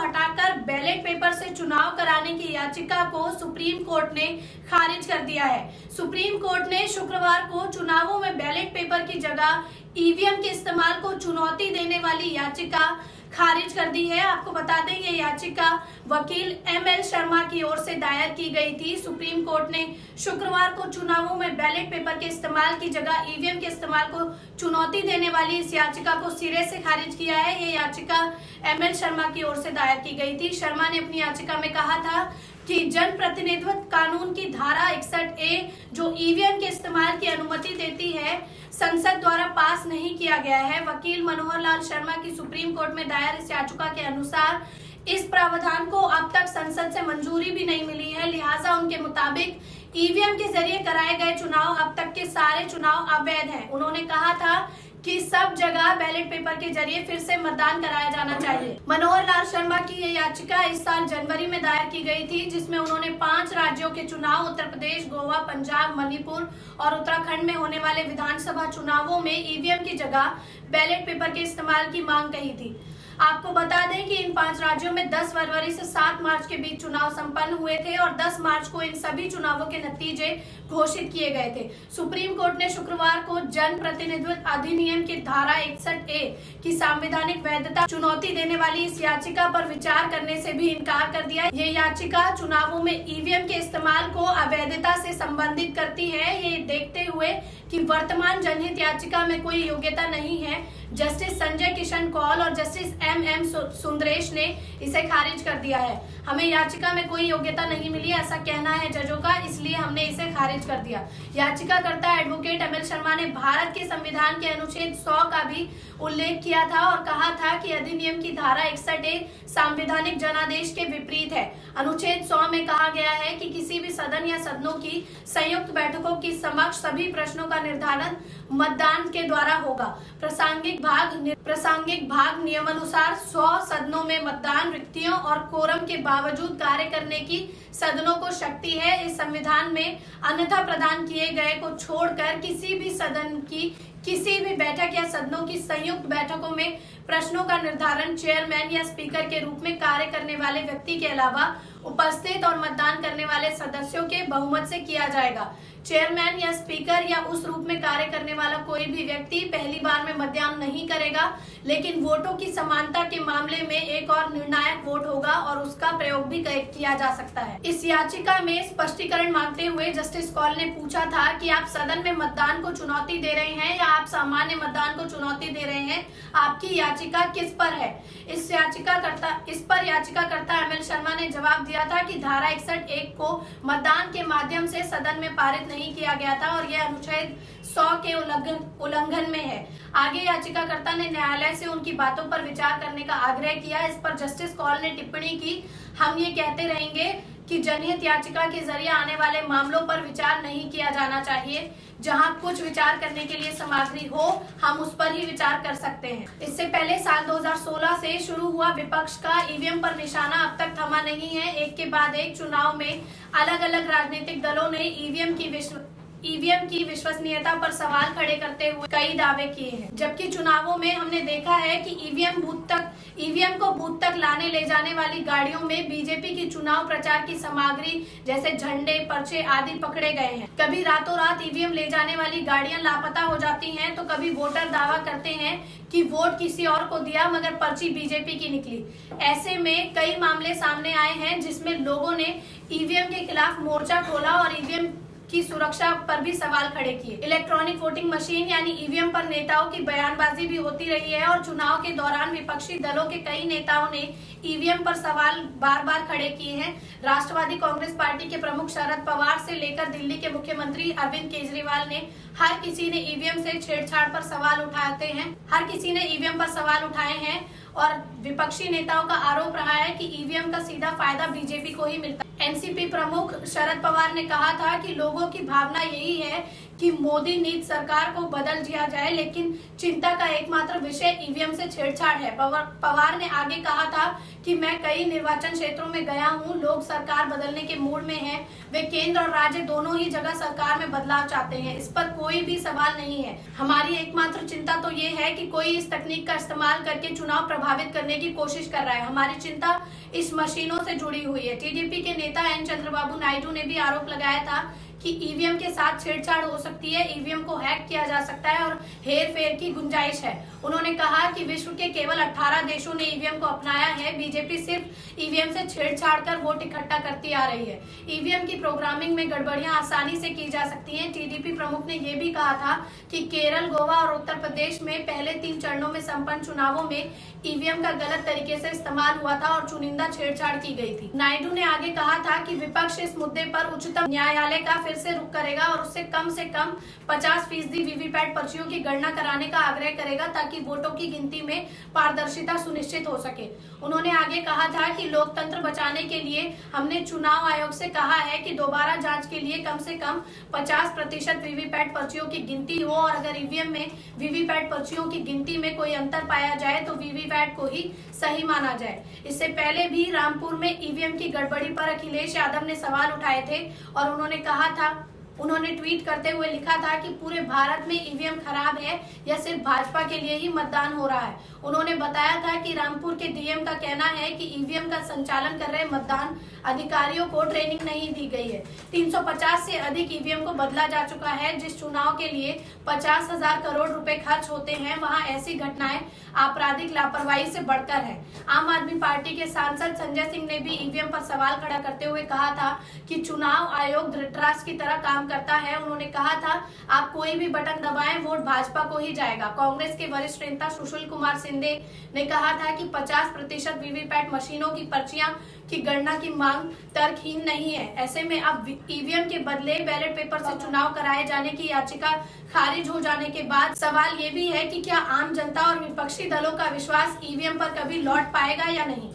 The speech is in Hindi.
हटाकर बैलेट पेपर से चुनाव कराने की याचिका को सुप्रीम कोर्ट ने खारिज कर दिया है। सुप्रीम कोर्ट ने शुक्रवार को चुनावों में बैलेट पेपर की जगह ईवीएम के इस्तेमाल को चुनौती देने वाली याचिका खारिज कर दी है। आपको बता दें, ये याचिका वकील एमएल शर्मा की ओर से दायर की गई थी। सुप्रीम कोर्ट ने शुक्रवार को चुनावों में बैलेट पेपर के इस्तेमाल की जगह ईवीएम के इस्तेमाल को चुनौती देने वाली इस याचिका को सिरे से खारिज किया है। ये याचिका एमएल शर्मा की ओर से दायर की गई थी। शर्मा ने अपनी याचिका में कहा था कि जन प्रतिनिधित्व कानून की धारा 61A जो ईवीएम के इस्तेमाल की अनुमति देती है, संसद द्वारा पास नहीं किया गया है। वकील मनोहर लाल शर्मा की सुप्रीम कोर्ट में दायर इस याचिका के अनुसार इस प्रावधान को अब तक संसद से मंजूरी भी नहीं मिली है। लिहाजा उनके मुताबिक ईवीएम के जरिए कराए गए चुनाव अब तक के सारे चुनाव अवैध हैं। उन्होंने कहा था कि सब जगह बैलेट पेपर के जरिए फिर से मतदान कराया जाना चाहिए। मनोहर लाल शर्मा की यह याचिका इस साल जनवरी में दायर की गई थी, जिसमें उन्होंने 5 राज्यों के चुनाव उत्तर प्रदेश, गोवा, पंजाब, मणिपुर और उत्तराखंड में होने वाले विधानसभा चुनावों में ईवीएम की जगह बैलेट पेपर के इस्तेमाल की मांग कही थी। आपको बता दें कि इन 5 राज्यों में 10 फरवरी से 7 मार्च के बीच चुनाव संपन्न हुए थे और 10 मार्च को इन सभी चुनावों के नतीजे घोषित किए गए थे। सुप्रीम कोर्ट ने शुक्रवार को जन प्रतिनिधित्व अधिनियम की धारा 61A की संवैधानिक वैधता चुनौती देने वाली इस याचिका पर विचार करने से भी इनकार कर दिया। ये याचिका चुनावों में ईवीएम के इस्तेमाल को अवैधता से संबंधित करती है। ये देखते हुए कि वर्तमान जनहित याचिका में कोई योग्यता नहीं है, जस्टिस संजय किशन कौल और जस्टिस एम सुंदरेश ने इसे खारिज कर दिया है। हमें याचिका में कोई योग्यता नहीं मिली, ऐसा कहना है जजों का, इसलिए हमने इसे खारिज कर दिया। याचिकाकर्ता एडवोकेट एमएल शर्मा ने भारत के संविधान के अनुच्छेद 100 का भी उल्लेख किया था और कहा था कि अधिनियम की धारा 61A संवैधानिक जनादेश के विपरीत है। अनुच्छेद 100 में कहा गया है कि किसी भी सदन या सदनों की संयुक्त बैठकों की समक्ष सभी प्रश्नों का निर्धारण मतदान के द्वारा होगा। प्रासंगिक भाग नियमानुसार 100 सदनों में मतदान रिक्तियों और कोरम के बावजूद कार्य करने की सदनों को शक्ति है। इस संविधान में अन्यथा प्रदान किए गए को छोड़कर किसी भी सदन की किसी भी बैठक या सदनों की संयुक्त बैठकों में प्रश्नों का निर्धारण चेयरमैन या स्पीकर के रूप में कार्य करने वाले व्यक्ति के अलावा उपस्थित और मतदान करने वाले सदस्यों के बहुमत से किया जाएगा। चेयरमैन या स्पीकर या उस रूप में कार्य करने वाला कोई भी व्यक्ति पहली बार में मतदान नहीं करेगा, लेकिन वोटों की समानता के मामले में एक और निर्णायक वोट होगा और उसका प्रयोग भी किया जा सकता है। इस याचिका में स्पष्टीकरण मांगते हुए जस्टिस कौल ने पूछा था कि आप सदन में मतदान को चुनौती दे रहे हैं या आप सामान्य मतदान को चुनौती दे रहे हैं, आपकी याचिका किस पर है? इस पर याचिकाकर्ता एमएल शर्मा ने जवाब दिया था कि धारा 61A को मतदान के माध्यम से सदन में पारित नहीं किया गया था और यह अनुच्छेद 100 के उल्लंघन में है। आगे याचिकाकर्ता ने न्यायालय से उनकी बातों पर विचार करने का आग्रह किया। इस पर जस्टिस कौल ने टिप्पणी की, हम ये कहते रहेंगे कि जनहित याचिका के जरिए आने वाले मामलों पर विचार नहीं किया जाना चाहिए। जहां कुछ विचार करने के लिए सामग्री हो, हम उस पर ही विचार कर सकते हैं। इससे पहले साल 2016 से शुरू हुआ विपक्ष का ईवीएम पर निशाना अब तक थमा नहीं है। एक के बाद एक चुनाव में अलग अलग राजनीतिक दलों ने ईवीएम की विश्वसनीयता पर सवाल खड़े करते हुए कई दावे किए हैं। जबकि चुनावों में हमने देखा है कि ईवीएम को बूथ तक लाने ले जाने वाली गाड़ियों में बीजेपी की चुनाव प्रचार की सामग्री जैसे झंडे, पर्चे आदि पकड़े गए हैं। कभी रातों रात ईवीएम ले जाने वाली गाड़ियां लापता हो जाती हैं, तो कभी वोटर दावा करते हैं कि वोट किसी और को दिया मगर पर्ची बीजेपी की निकली। ऐसे में कई मामले सामने आए हैं जिसमें लोगों ने ईवीएम के खिलाफ मोर्चा खोला और ईवीएम की सुरक्षा पर भी सवाल खड़े किए। इलेक्ट्रॉनिक वोटिंग मशीन यानी ईवीएम पर नेताओं की बयानबाजी भी होती रही है और चुनाव के दौरान विपक्षी दलों के कई नेताओं ने ईवीएम पर सवाल बार बार खड़े किए हैं। राष्ट्रवादी कांग्रेस पार्टी के प्रमुख शरद पवार से लेकर दिल्ली के मुख्यमंत्री अरविंद केजरीवाल ने हर किसी ने ईवीएम से छेड़छाड़ पर सवाल उठाए हैं और विपक्षी नेताओं का आरोप रहा है कि ईवीएम का सीधा फायदा बीजेपी को ही मिलता है। एनसीपी प्रमुख शरद पवार ने कहा था कि लोगों की भावना यही है कि मोदी नीति सरकार को बदल दिया जाए, लेकिन चिंता का एकमात्र विषय ईवीएम से छेड़छाड़ है। पवार ने आगे कहा था कि मैं कई निर्वाचन क्षेत्रों में गया हूं, लोग सरकार बदलने के मूड में हैं, वे केंद्र और राज्य दोनों ही जगह सरकार में बदलाव चाहते हैं, इस पर कोई भी सवाल नहीं है। हमारी एकमात्र चिंता तो ये है कि कोई इस तकनीक का इस्तेमाल करके चुनाव प्रभावित करने की कोशिश कर रहा है। हमारी चिंता इस मशीनों से जुड़ी हुई है। टीडीपी के नेता एन चंद्रबाबू नायडू ने भी आरोप लगाया था कि ईवीएम के साथ छेड़छाड़ हो सकती है, ईवीएम को हैक किया जा सकता है और हेर फेर की गुंजाइश है। उन्होंने कहा कि विश्व के केवल 18 देशों ने ईवीएम को अपनाया है। बीजेपी सिर्फ ईवीएम से छेड़छाड़ कर वोट इकट्ठा करती आ रही है। ईवीएम की प्रोग्रामिंग में गड़बड़ियां आसानी से की जा सकती हैं। टीडीपी प्रमुख ने यह भी कहा था कि केरल, गोवा और उत्तर प्रदेश में पहले 3 चरणों में संपन्न चुनावों में ईवीएम का गलत तरीके से इस्तेमाल हुआ था और चुनिंदा छेड़छाड़ की गई थी। नायडू ने आगे कहा था कि विपक्ष इस मुद्दे पर उच्चतम न्यायालय का फिर से रुख करेगा और उससे कम 50% वीवीपैट पर्चियों की गणना कराने का आग्रह करेगा ताकि वोटों की गिनती में पारदर्शिता सुनिश्चित हो सके। उन्होंने आगे कहा था कि लोकतंत्र बचाने के लिए हमने चुनाव आयोग से कहा है कि दोबारा जांच के लिए कम से कम 50% वीवीपैट पर्चियों की गिनती हो और अगर ईवीएम में वीवीपैट पर्चियों की गिनती में कोई अंतर पाया जाए तो वीवीपैट को ही सही माना जाए। इससे पहले भी रामपुर में ईवीएम की गड़बड़ी पर अखिलेश यादव ने सवाल उठाए थे और उन्होंने ट्वीट करते हुए लिखा था कि पूरे भारत में ईवीएम खराब है या सिर्फ भाजपा के लिए ही मतदान हो रहा है। उन्होंने बताया था कि रामपुर के डीएम का कहना है कि ईवीएम का संचालन कर रहे मतदान अधिकारियों को ट्रेनिंग नहीं दी गई है। 350 से अधिक ईवीएम को बदला जा चुका है। जिस चुनाव के लिए 50,000 करोड़ रुपए खर्च होते हैं वहां ऐसी घटनाएं आपराधिक लापरवाही से बढ़कर है। आम आदमी पार्टी के सांसद संजय सिंह ने भी ईवीएम पर सवाल खड़ा करते हुए कहा था कि चुनाव आयोग धृतराष्ट्र की तरह काम करता है। उन्होंने कहा था आप कोई भी बटन दबाएं, वोट भाजपा को ही जाएगा। कांग्रेस के वरिष्ठ नेता सुशील कुमार शिंदे ने कहा था कि 50% वीवीपैट मशीनों की पर्चियां की गणना की मांग तर्कहीन नहीं है। ऐसे में अब ईवीएम के बदले बैलेट पेपर से चुनाव कराए जाने की याचिका खारिज हो जाने के बाद सवाल ये भी है कि क्या आम जनता और विपक्षी दलों का विश्वास ईवीएम पर कभी लौट पाएगा या नहीं।